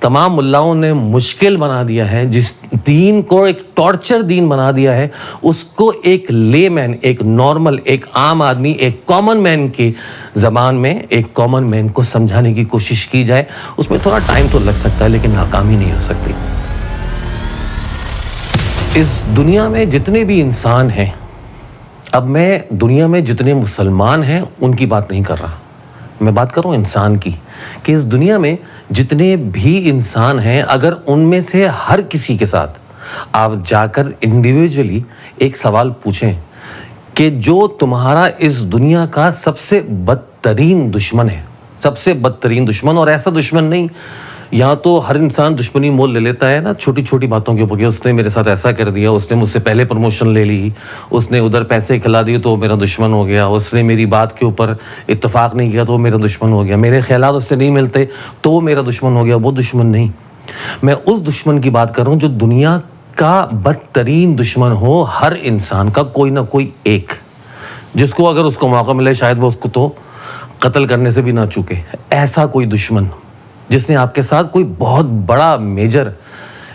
تمام ملاؤں نے مشکل بنا دیا ہے، جس دین کو ایک ٹارچر دین بنا دیا ہے، اس کو ایک لے مین، ایک نارمل، ایک عام آدمی، ایک کامن مین کی زبان میں ایک کامن مین کو سمجھانے کی کوشش کی جائے. اس میں تھوڑا ٹائم تو لگ سکتا ہے لیکن ناکامی نہیں ہو سکتی. اس دنیا میں جتنے بھی انسان ہیں، اب میں دنیا میں جتنے مسلمان ہیں ان کی بات نہیں کر رہا، میں بات کر رہا ہوں انسان کی، کہ اس دنیا میں جتنے بھی انسان ہیں، اگر ان میں سے ہر کسی کے ساتھ آپ جا کر انڈیویجولی ایک سوال پوچھیں کہ جو تمہارا اس دنیا کا سب سے بدترین دشمن ہے، سب سے بدترین دشمن، اور ایسا دشمن نہیں، یہاں تو ہر انسان دشمنی مول لے لیتا ہے نا چھوٹی چھوٹی باتوں کے اوپر، کہ اس نے میرے ساتھ ایسا کر دیا، اس نے مجھ سے پہلے پروموشن لے لی، اس نے ادھر پیسے کھلا دیے تو وہ میرا دشمن ہو گیا، اس نے میری بات کے اوپر اتفاق نہیں کیا تو وہ میرا دشمن ہو گیا، میرے خیالات اس سے نہیں ملتے تو وہ میرا دشمن ہو گیا. وہ دشمن نہیں، میں اس دشمن کی بات کر رہا ہوں جو دنیا کا بدترین دشمن ہو ہر انسان کا، کوئی نہ کوئی ایک، جس کو اگر اس کو موقع ملے شاید وہ اس کو تو قتل کرنے سے بھی نہ چوکے. ایسا کوئی دشمن جس نے آپ کے ساتھ کوئی بہت بڑا میجر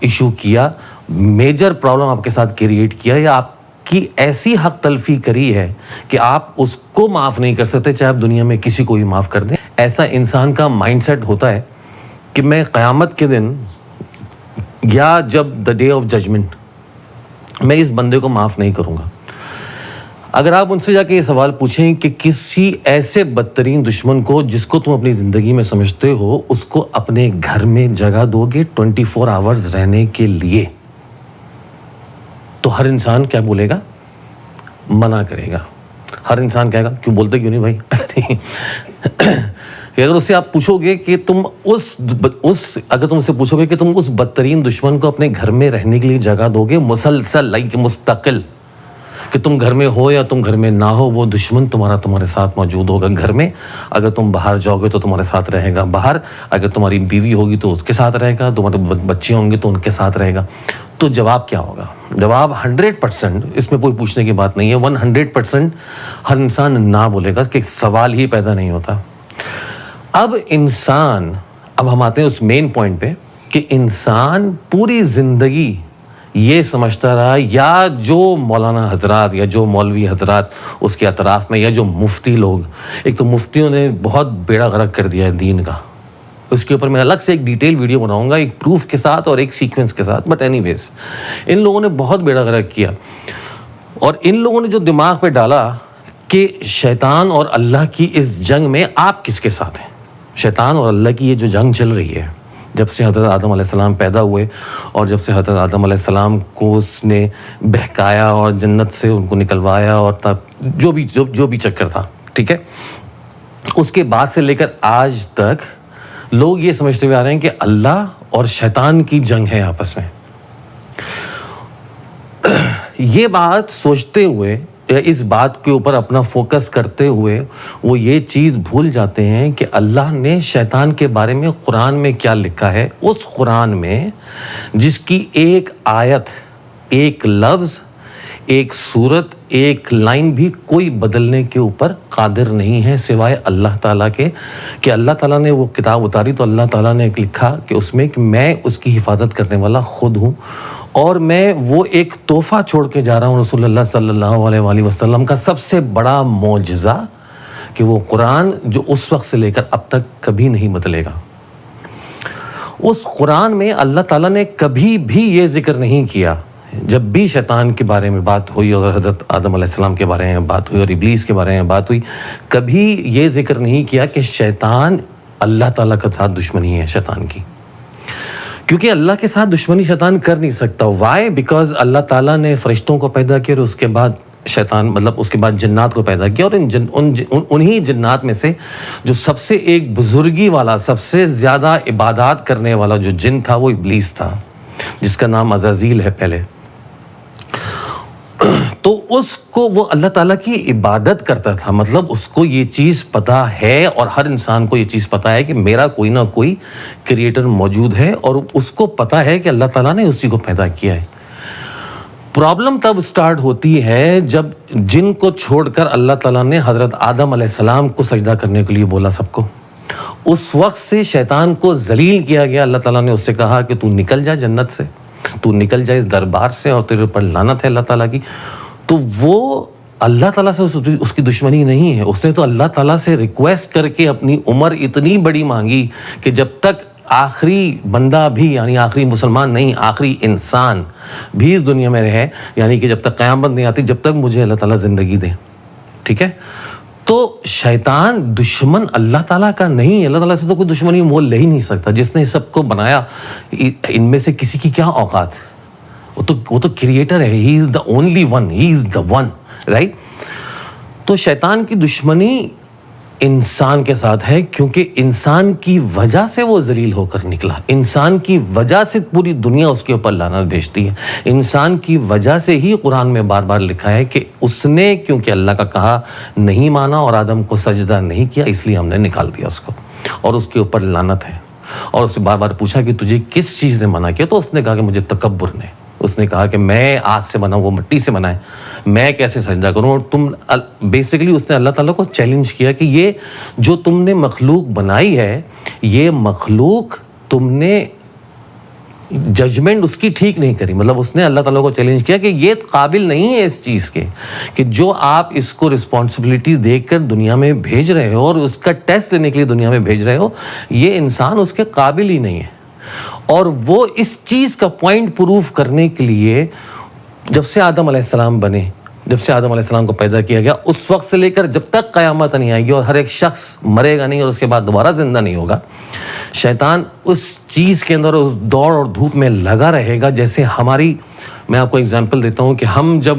ایشو کیا، میجر پرابلم آپ کے ساتھ کریٹ کیا، یا آپ کی ایسی حق تلفی کری ہے کہ آپ اس کو معاف نہیں کر سکتے چاہے آپ دنیا میں کسی کو بھی معاف کر دیں. ایسا انسان کا مائنڈ سیٹ ہوتا ہے کہ میں قیامت کے دن یا جب دا ڈے آف ججمنٹ میں اس بندے کو معاف نہیں کروں گا. اگر آپ ان سے جا کے یہ سوال پوچھیں کہ کسی ایسے بدترین دشمن کو جس کو تم اپنی زندگی میں سمجھتے ہو، اس کو اپنے گھر میں جگہ دو گے 24 آورز رہنے کے لیے، تو ہر انسان کیا بولے گا؟ منع کرے گا. ہر انسان کہے گا کیوں بولتے کیوں نہیں بھائی؟ اگر اس سے آپ پوچھو گے کہ تم اگر تم سے پوچھو گے کہ تم اس بدترین دشمن کو اپنے گھر میں رہنے کے لیے جگہ دو گے مسلسل، مستقل، کہ تم گھر میں ہو یا تم گھر میں نہ ہو، وہ دشمن تمہارے ساتھ موجود ہوگا گھر میں. اگر تم باہر جاؤ گے تو تمہارے ساتھ رہے گا باہر، اگر تمہاری بیوی ہوگی تو اس کے ساتھ رہے گا، تمہارے بچے ہوں گے تو ان کے ساتھ رہے گا. تو جواب کیا ہوگا؟ جواب 100%، اس میں کوئی پوچھنے کی بات نہیں ہے، 100% ہر انسان نہ بولے گا، کہ سوال ہی پیدا نہیں ہوتا. اب ہم آتے ہیں اس مین پوائنٹ پہ کہ انسان پوری زندگی یہ سمجھتا رہا، یا جو مولانا حضرات یا جو مولوی حضرات اس کے اطراف میں، یا جو مفتی لوگ، ایک تو مفتیوں نے بہت بیڑا غرق کر دیا ہے دین کا، اس کے اوپر میں الگ سے ایک ڈیٹیل ویڈیو بناؤں گا ایک پروف کے ساتھ اور ایک سیکوینس کے ساتھ. بٹ اینی ویز ان لوگوں نے بہت بیڑا غرق کیا، اور ان لوگوں نے جو دماغ پہ ڈالا کہ شیطان اور اللہ کی اس جنگ میں آپ کس کے ساتھ ہیں. شیطان اور اللہ کی یہ جو جنگ چل رہی ہے جب سے حضرت آدم علیہ السلام پیدا ہوئے، اور جب سے حضرت آدم علیہ السلام کو اس نے بہکایا اور جنت سے ان کو نکلوایا، اور تب جو بھی چکر تھا، ٹھیک ہے، اس کے بعد سے لے کر آج تک لوگ یہ سمجھتے ہوئے آ رہے ہیں کہ اللہ اور شیطان کی جنگ ہے آپس میں. یہ بات سوچتے ہوئے، اس بات کے اوپر اپنا فوکس کرتے ہوئے وہ یہ چیز بھول جاتے ہیں کہ اللہ نے شیطان کے بارے میں قرآن میں کیا لکھا ہے. اس قرآن میں جس کی ایک آیت، ایک لفظ، ایک صورت، ایک لائن بھی کوئی بدلنے کے اوپر قادر نہیں ہے سوائے اللہ تعالیٰ کے، کہ اللہ تعالیٰ نے وہ کتاب اتاری تو اللہ تعالیٰ نے لکھا کہ اس میں کہ میں اس کی حفاظت کرنے والا خود ہوں، اور میں وہ ایک تحفہ چھوڑ کے جا رہا ہوں رسول اللہ صلی اللہ علیہ وآلہ وسلم کا سب سے بڑا معجزہ، کہ وہ قرآن جو اس وقت سے لے کر اب تک کبھی نہیں بدلے گا. اس قرآن میں اللہ تعالیٰ نے کبھی بھی یہ ذکر نہیں کیا، جب بھی شیطان کے بارے میں بات ہوئی اور حضرت آدم علیہ السلام کے بارے میں بات ہوئی اور ابلیس کے بارے میں بات ہوئی، کبھی یہ ذکر نہیں کیا کہ شیطان اللہ تعالیٰ کے ساتھ دشمنی ہے شیطان کی. کیونکہ اللہ کے ساتھ دشمنی شیطان کر نہیں سکتا. وائی؟ بیکاز اللہ تعالیٰ نے فرشتوں کو پیدا کیا اور اس کے بعد شیطان، اس کے بعد جنات کو پیدا کیا، اور انہی جنات میں سے جو سب سے ایک بزرگی والا، سب سے زیادہ عبادات کرنے والا جو جن تھا وہ ابلیس تھا، جس کا نام عزازیل ہے پہلے. تو اس کو وہ اللہ تعالیٰ کی عبادت کرتا تھا، مطلب اس کو یہ چیز پتہ ہے، اور ہر انسان کو یہ چیز پتہ ہے کہ میرا کوئی نہ کوئی کریٹر موجود ہے، اور اس کو پتہ ہے کہ اللہ تعالیٰ نے اسی کو پیدا کیا ہے. پرابلم تب سٹارٹ ہوتی ہے جب جن کو چھوڑ کر اللہ تعالیٰ نے حضرت آدم علیہ السلام کو سجدہ کرنے کے لیے بولا سب کو. اس وقت سے شیطان کو ذلیل کیا گیا. اللہ تعالیٰ نے اس سے کہا کہ تو نکل جا جنت سے, تو نکل جا اس دربار سے, اور تیرے پر لعنت ہے اللہ تعالیٰ کی. تو وہ اللہ تعالیٰ سے اس کی دشمنی نہیں ہے, اس نے تو اللہ تعالیٰ سے ریکویسٹ کر کے اپنی عمر اتنی بڑی مانگی کہ جب تک آخری بندہ بھی, یعنی آخری مسلمان نہیں, آخری انسان بھی اس دنیا میں رہے, یعنی کہ جب تک قیامت نہیں آتی, جب تک مجھے اللہ تعالیٰ زندگی دے. ٹھیک ہے, تو شیطان دشمن اللہ تعالیٰ کا نہیں ہے. اللہ تعالیٰ سے تو کوئی دشمنی مول لے ہی نہیں سکتا. جس نے سب کو بنایا, ان میں سے کسی کی کیا اوقات, وہ تو کریٹر ہے. He is the only one, he is the one, right. تو شیطان کی دشمنی انسان کے ساتھ ہے, کیونکہ انسان کی وجہ سے وہ ذلیل ہو کر نکلا. انسان کی وجہ سے پوری دنیا اس کے اوپر لعنت بھیجتی ہے. انسان کی وجہ سے ہی قرآن میں بار بار لکھا ہے کہ اس نے کیونکہ اللہ کا کہا نہیں مانا اور آدم کو سجدہ نہیں کیا, اس لیے ہم نے نکال دیا اس کو, اور اس کے اوپر لعنت ہے. اور اس سے بار بار پوچھا کہ تجھے کس چیز نے منع کیا, تو اس نے کہا کہ مجھے تکبر نے. اس نے کہا کہ میں آگ سے بنا, وہ مٹی سے بنا ہے, میں کیسے سجدہ کروں. اور تم بیسیکلی اس نے اللہ تعالیٰ کو چیلنج کیا کہ یہ جو تم نے مخلوق بنائی ہے, یہ مخلوق تم نے ججمنٹ اس کی ٹھیک نہیں کری. مطلب اس نے اللہ تعالیٰ کو چیلنج کیا کہ یہ قابل نہیں ہے اس چیز کے کہ جو آپ اس کو رسپانسبلٹی دے کر دنیا میں بھیج رہے ہو اور اس کا ٹیسٹ لینے کے لیے دنیا میں بھیج رہے ہو, یہ انسان اس کے قابل ہی نہیں ہے. اور وہ اس چیز کا پوائنٹ پروف کرنے کے لیے جب سے آدم علیہ السلام بنے, جب سے آدم علیہ السلام کو پیدا کیا گیا, اس وقت سے لے کر جب تک قیامت نہیں آئے گی اور ہر ایک شخص مرے گا نہیں اور اس کے بعد دوبارہ زندہ نہیں ہوگا, شیطان اس چیز کے اندر اس دوڑ اور دھوپ میں لگا رہے گا. جیسے ہماری, میں آپ کو ایگزامپل دیتا ہوں کہ ہم جب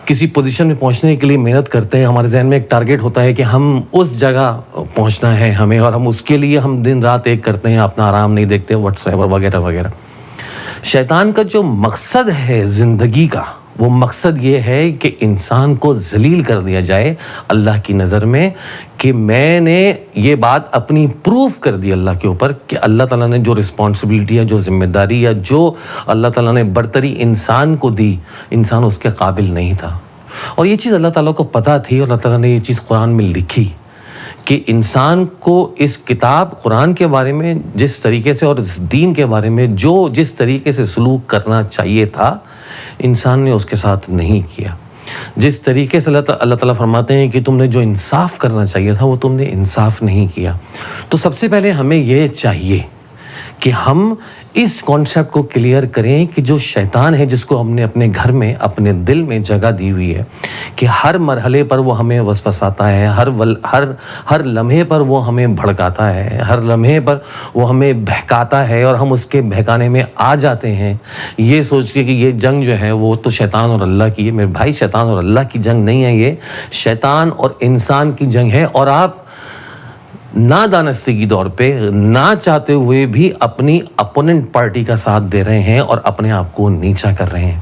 کسی پوزیشن میں پہنچنے کے لیے محنت کرتے ہیں, ہمارے ذہن میں ایک ٹارگیٹ ہوتا ہے کہ ہم اس جگہ پہنچنا ہے ہمیں, اور ہم اس کے لیے ہم دن رات ایک کرتے ہیں, اپنا آرام نہیں دیکھتے, واٹس ایور وغیرہ وغیرہ. شیطان کا جو مقصد ہے زندگی کا, وہ مقصد یہ ہے کہ انسان کو ذلیل کر دیا جائے اللہ کی نظر میں, کہ میں نے یہ بات اپنی پروف کر دی اللہ کے اوپر کہ اللہ تعالیٰ نے جو رسپانسبلٹی ہے, جو ذمہ داری ہے, جو اللہ تعالیٰ نے برتری انسان کو دی, انسان اس کے قابل نہیں تھا. اور یہ چیز اللہ تعالیٰ کو پتہ تھی, اور اللہ تعالیٰ نے یہ چیز قرآن میں لکھی کہ انسان کو اس کتاب قرآن کے بارے میں جس طریقے سے اور اس دین کے بارے میں جو جس طریقے سے سلوک کرنا چاہیے تھا, انسان نے اس کے ساتھ نہیں کیا. جس طریقے سے اللہ تعالیٰ فرماتے ہیں کہ تم نے جو انصاف کرنا چاہیے تھا وہ تم نے انصاف نہیں کیا. تو سب سے پہلے ہمیں یہ چاہیے کہ ہم اس کانسیپٹ کو کلیئر کریں کہ جو شیطان ہے, جس کو ہم نے اپنے گھر میں, اپنے دل میں جگہ دی ہوئی ہے, کہ ہر مرحلے پر وہ ہمیں وسوساتا ہے, ہر لمحے پر وہ ہمیں بھڑکاتا ہے, ہر لمحے پر وہ ہمیں بہکاتا ہے, اور ہم اس کے بہکانے میں آ جاتے ہیں یہ سوچ کے کہ یہ جنگ جو ہے وہ تو شیطان اور اللہ کی ہے. میرے بھائی, شیطان اور اللہ کی جنگ نہیں ہے, یہ شیطان اور انسان کی جنگ ہے. اور آپ نادانستگی دور پہ, نہ چاہتے ہوئے بھی اپنی اپوننٹ پارٹی کا ساتھ دے رہے ہیں اور اپنے آپ کو نیچا کر رہے ہیں.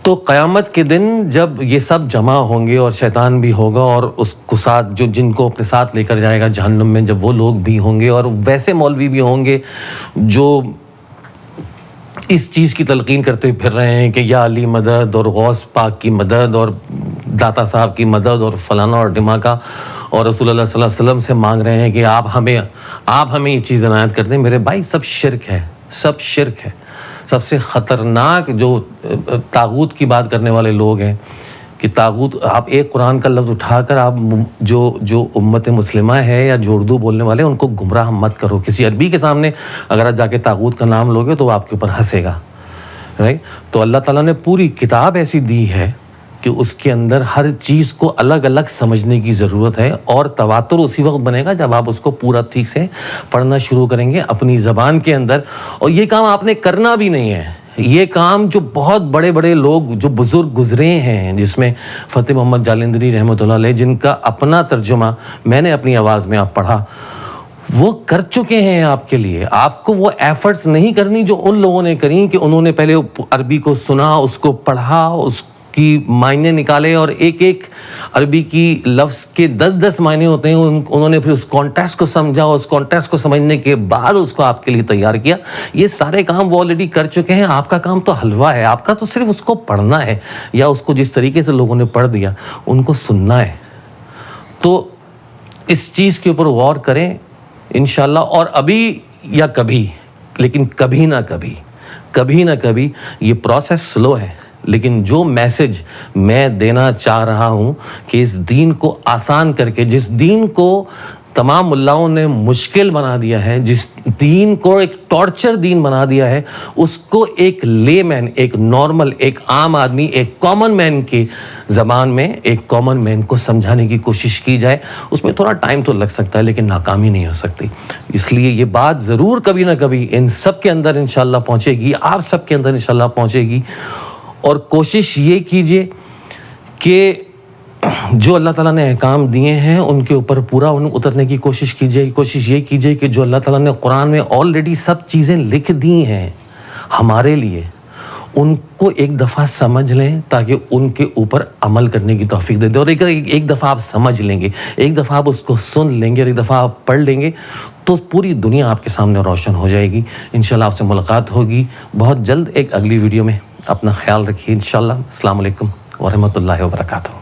تو قیامت کے دن جب یہ سب جمع ہوں گے اور شیطان بھی ہوگا اور اس کو ساتھ جو جن کو اپنے ساتھ لے کر جائے گا جہنم میں, جب وہ لوگ بھی ہوں گے اور ویسے مولوی بھی ہوں گے جو اس چیز کی تلقین کرتے پھر رہے ہیں کہ یا علی مدد, اور غوث پاک کی مدد, اور داتا صاحب کی مدد, اور فلانا اور ڈھماکا, اور رسول اللہ صلی اللہ علیہ وسلم سے مانگ رہے ہیں کہ آپ ہمیں یہ چیز عنایت کر دیں. میرے بھائی, سب شرک ہے, سب شرک ہے. سب سے خطرناک جو طاغوت کی بات کرنے والے لوگ ہیں کہ طاغوت, آپ ایک قرآن کا لفظ اٹھا کر آپ جو امت مسلمہ ہے یا جو اردو بولنے والے ان کو گمراہ مت کرو. کسی عربی کے سامنے اگر آپ جا کے طاغوت کا نام لوگے تو وہ آپ کے اوپر ہنسے گا, رائٹ. تو اللہ تعالیٰ نے پوری کتاب ایسی دی ہے کہ اس کے اندر ہر چیز کو الگ الگ سمجھنے کی ضرورت ہے, اور تواتر اسی وقت بنے گا جب آپ اس کو پورا ٹھیک سے پڑھنا شروع کریں گے اپنی زبان کے اندر. اور یہ کام آپ نے کرنا بھی نہیں ہے, یہ کام جو بہت بڑے بڑے لوگ جو بزرگ گزرے ہیں, جس میں فتح محمد جالندری رحمۃ اللہ علیہ, جن کا اپنا ترجمہ میں نے اپنی آواز میں آپ پڑھا, وہ کر چکے ہیں آپ کے لیے. آپ کو وہ ایفرٹس نہیں کرنی جو ان لوگوں نے کریں کہ انہوں نے پہلے عربی کو سنا, اس کو پڑھا, اس کی معنی نکالے, اور ایک ایک عربی کی لفظ کے 10 معنی ہوتے ہیں, انہوں نے پھر اس کانٹیکسٹ کو سمجھا, اس کانٹیکسٹ کو سمجھنے کے بعد اس کو آپ کے لیے تیار کیا. یہ سارے کام وہ آلریڈی کر چکے ہیں. آپ کا کام تو حلوہ ہے, آپ کا تو صرف اس کو پڑھنا ہے, یا اس کو جس طریقے سے لوگوں نے پڑھ دیا ان کو سننا ہے. تو اس چیز کے اوپر غور کریں انشاءاللہ. اور ابھی یا کبھی, لیکن کبھی نہ کبھی یہ پروسیس سلو ہے, لیکن جو میسج میں دینا چاہ رہا ہوں کہ اس دین کو آسان کر کے, جس دین کو تمام ملاؤں نے مشکل بنا دیا ہے, جس دین کو ایک ٹارچر دین بنا دیا ہے, اس کو ایک لے مین, ایک نارمل, ایک عام آدمی, ایک کامن مین کی زبان میں ایک کامن مین کو سمجھانے کی کوشش کی جائے. اس میں تھوڑا ٹائم تو لگ سکتا ہے لیکن ناکامی نہیں ہو سکتی. اس لیے یہ بات ضرور کبھی نہ کبھی ان سب کے اندر انشاءاللہ پہنچے گی, آپ سب کے اندر انشاءاللہ پہنچے گی. اور کوشش یہ کیجئے کہ جو اللہ تعالیٰ نے احکام دیے ہیں ان کے اوپر پورا اترنے کی کوشش کیجئے. کوشش یہ کیجئے کہ جو اللہ تعالیٰ نے قرآن میں آلریڈی سب چیزیں لکھ دی ہیں ہمارے لیے, ان کو ایک دفعہ سمجھ لیں تاکہ ان کے اوپر عمل کرنے کی توفیق دے دے. اور ایک دفعہ آپ سمجھ لیں گے, ایک دفعہ آپ اس کو سن لیں گے, اور ایک دفعہ آپ پڑھ لیں گے تو پوری دنیا آپ کے سامنے روشن ہو جائے گی. انشاءاللہ آپ سے ملاقات ہوگی بہت جلد ایک اگلی ویڈیو میں. اپنا خیال رکھیے انشاءاللہ. السلام علیکم ورحمۃ اللہ وبرکاتہ.